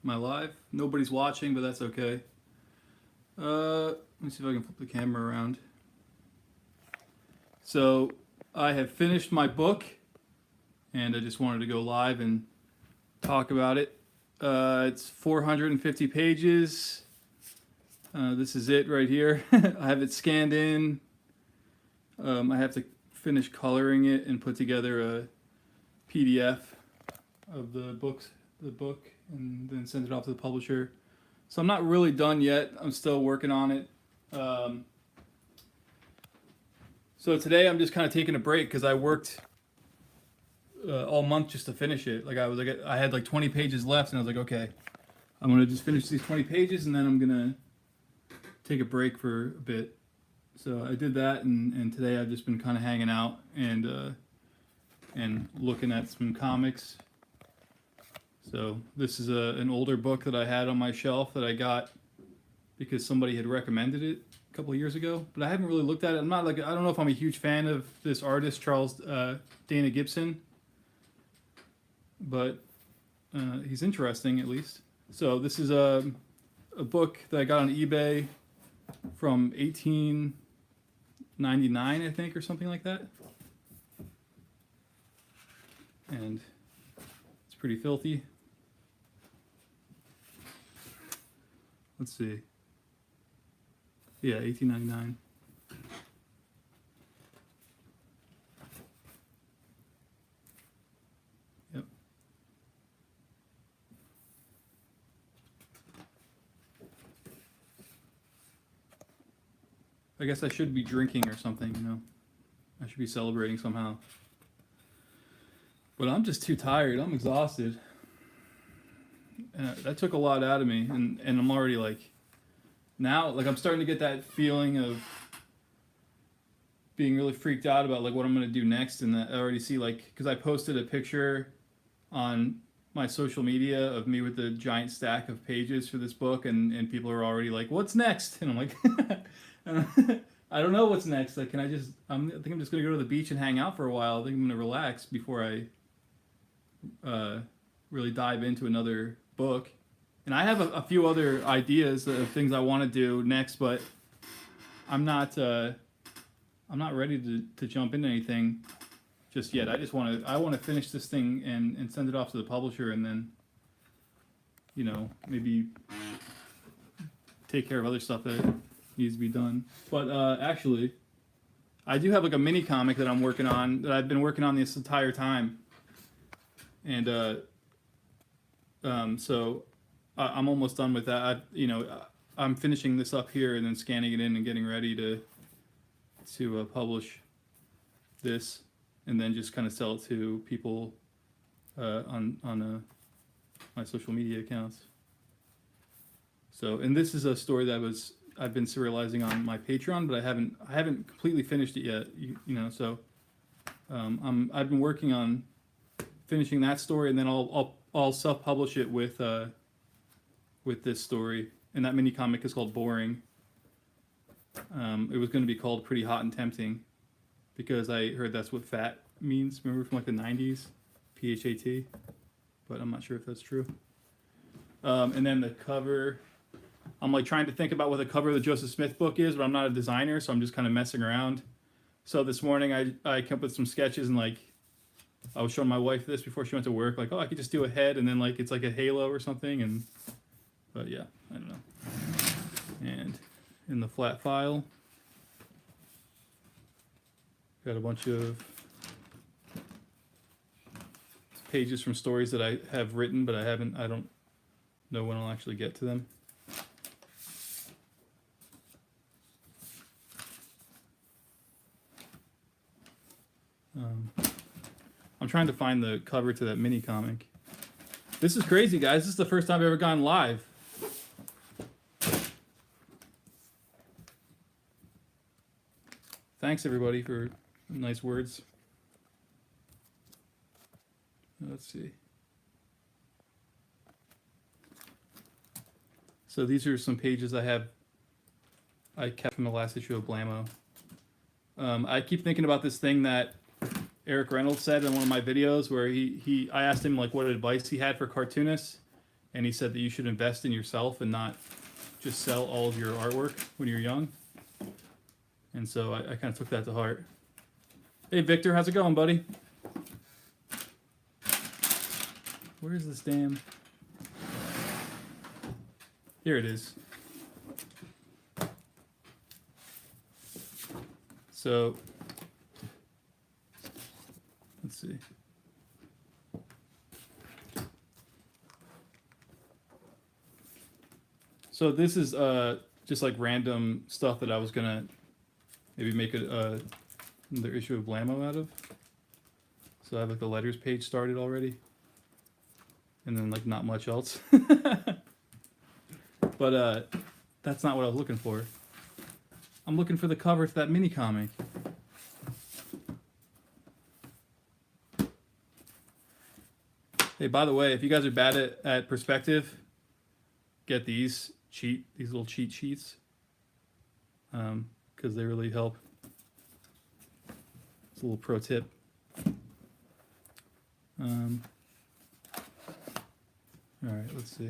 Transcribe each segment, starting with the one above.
my live. Nobody's watching, but that's okay. Let me see if I can flip the camera around. So I have finished my book, and I just wanted to go live and talk about it. It's 450 pages. This is it right here. I have it scanned in. I have to finish coloring it and put together a PDF of the book, and then send it off to the publisher. So I'm not really done yet. I'm still working on it. So today I'm just kind of taking a break because I worked all month just to finish it. I had like 20 pages left, and I was like, okay, I'm gonna just finish these 20 pages, and then I'm gonna take a break for a bit. So I did that, and today I've just been kind of hanging out and looking at some comics. So this is an older book that I had on my shelf that I got because somebody had recommended it a couple of years ago, but I haven't really looked at it. I don't know if I'm a huge fan of this artist, Charles Dana Gibson, but he's interesting at least. So this is a book that I got on eBay from 1899, I think, or something like that. And it's pretty filthy. Let's see. Yeah, 1899. Yep. I guess I should be drinking or something, you know. I should be celebrating somehow. But I'm just too tired. I'm exhausted. That took a lot out of me, and I'm already now I'm starting to get that feeling of being really freaked out about what I'm gonna do next, and that I already see because I posted a picture on my social media of me with the giant stack of pages for this book, and people are already like, "What's next?" And I'm like, I don't know what's next. I think I'm just gonna go to the beach and hang out for a while. I think I'm gonna relax before I really dive into another book. And I have a few other ideas of things I want to do next, but I'm not ready to jump into anything just yet. I want to finish this thing and send it off to the publisher, and then maybe take care of other stuff that needs to be done. But actually, I do have a mini comic that I'm working on, that I've been working on this entire time. And so I'm almost done with that. I'm finishing this up here and then scanning it in and getting ready to publish this, and then just kind of sell it to people on my social media accounts. So, and this is a story that I've been serializing on my Patreon, but I haven't completely finished it yet. So I've been working on finishing that story, and then I'll self-publish it with this story. And that mini comic is called Boring. It was going to be called Pretty Hot and Tempting, because I heard that's what fat means. Remember from the 90s, PHAT, but I'm not sure if that's true. And then the cover, I'm trying to think about what the cover of the Joseph Smith book is, but I'm not a designer, so I'm just kind of messing around. So this morning I came up with some sketches, and I was showing my wife this before she went to work, I could just do a head, and then it's like a halo or something, but yeah, I don't know. And in the flat file, got a bunch of pages from stories that I have written, but I don't know when I'll actually get to them. I'm trying to find the cover to that mini comic. This is crazy, guys. This is the first time I've ever gone live. Thanks, everybody, for nice words. Let's see. So these are some pages I kept from the last issue of Blammo. I keep thinking about this thing that Eric Reynolds said in one of my videos, where I asked him what advice he had for cartoonists, and he said that you should invest in yourself and not just sell all of your artwork when you're young. And so I kind of took that to heart. Hey Victor, how's it going, buddy? Where is this damn? Here it is. So let's see. So this is just like random stuff that I was gonna maybe make another issue of Blammo out of. So I have like the letters page started already, and then like not much else. But that's not what I was looking for. I'm looking for the cover to that mini comic. Hey, by the way, if you guys are bad at perspective, get these little cheat sheets, because they really help. It's a little pro tip. All right, let's see.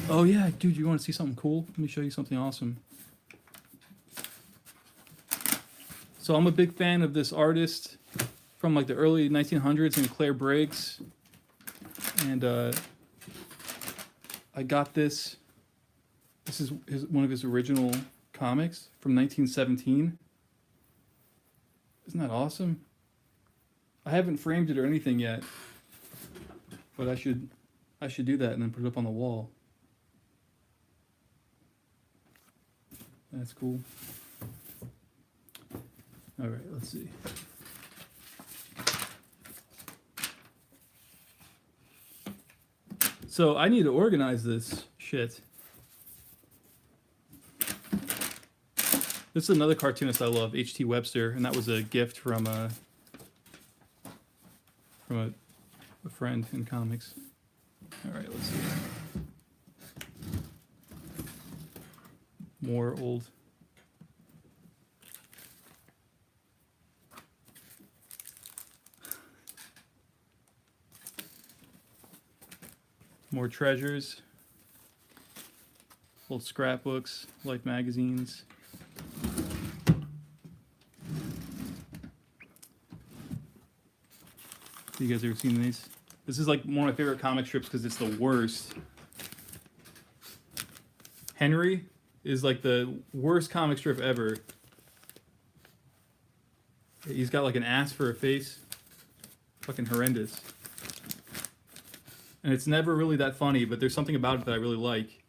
Oh yeah, dude, you want to see something cool? Let me show you something awesome. So I'm a big fan of this artist from like the early 1900s named Claire Briggs. And I got this. This is one of his original comics from 1917. Isn't that awesome? I haven't framed it or anything yet, but I should do that and then put it up on the wall. That's cool. All right, let's see. So I need to organize this shit. This is another cartoonist I love, H.T. Webster, and that was a gift from a friend in comics. All right, let's see. More old. More treasures. Old scrapbooks, Life magazines. You guys ever seen these? This is like one of my favorite comic strips because it's the worst. Henry is like the worst comic strip ever. He's got like an ass for a face. Fucking horrendous. And it's never really that funny, but there's something about it that I really like.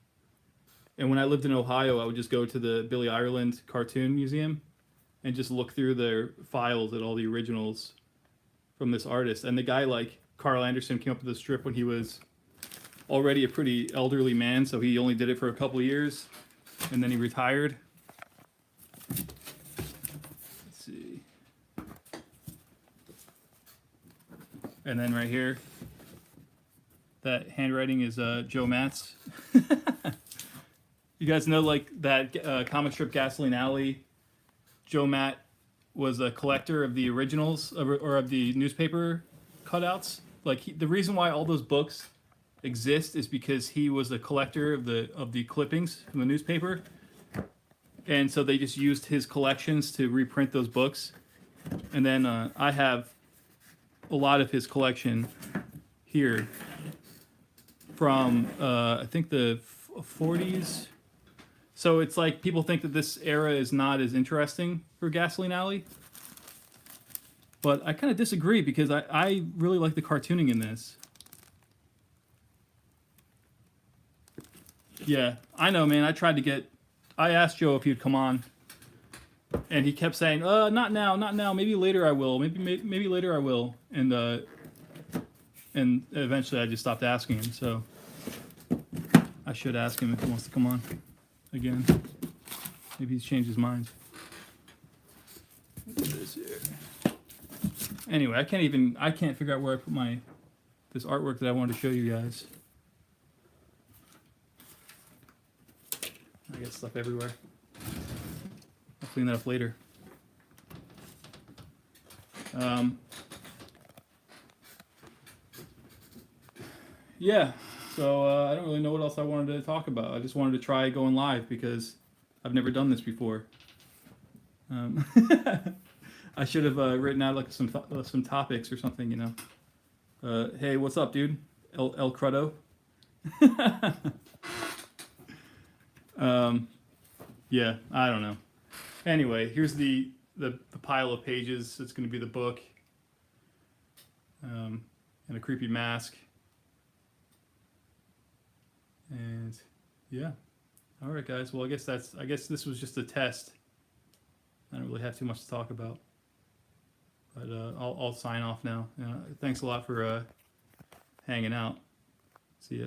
And when I lived in Ohio, I would just go to the Billy Ireland Cartoon Museum and just look through their files at all the originals from this artist. And the guy, like Carl Anderson, came up with the strip when he was already a pretty elderly man, so he only did it for a couple of years, and then he retired. Let's see. And then right here, that handwriting is Joe Matz. You guys know, like, that comic strip Gasoline Alley? Joe Matt was a collector of the originals, or of the newspaper cutouts. Like, the reason why all those books exist is because he was a collector of the clippings from the newspaper. And so they just used his collections to reprint those books. And then I have a lot of his collection here from, I think, the 40s. So it's like people think that this era is not as interesting for Gasoline Alley. But I kind of disagree because I really like the cartooning in this. Yeah, I know, man. I asked Joe if he'd come on. And he kept saying, not now. Maybe later I will. Maybe later I will. And eventually I just stopped asking him. So I should ask him if he wants to come on again. Maybe he's changed his mind. What's this here? Anyway, I can't figure out where I put this artwork that I wanted to show you guys. I got stuff everywhere. I'll clean that up later. Yeah, so I don't really know what else I wanted to talk about. I just wanted to try going live because I've never done this before. Um, I should have written out like some topics or something, you know. Hey, what's up, dude? El Cruddo. Yeah, I don't know. Anyway, here's the pile of pages. It's going to be the book, and a creepy mask. And yeah, all right, guys. Well, I guess this was just a test. I don't really have too much to talk about, but I'll sign off now. Thanks a lot for hanging out. See ya.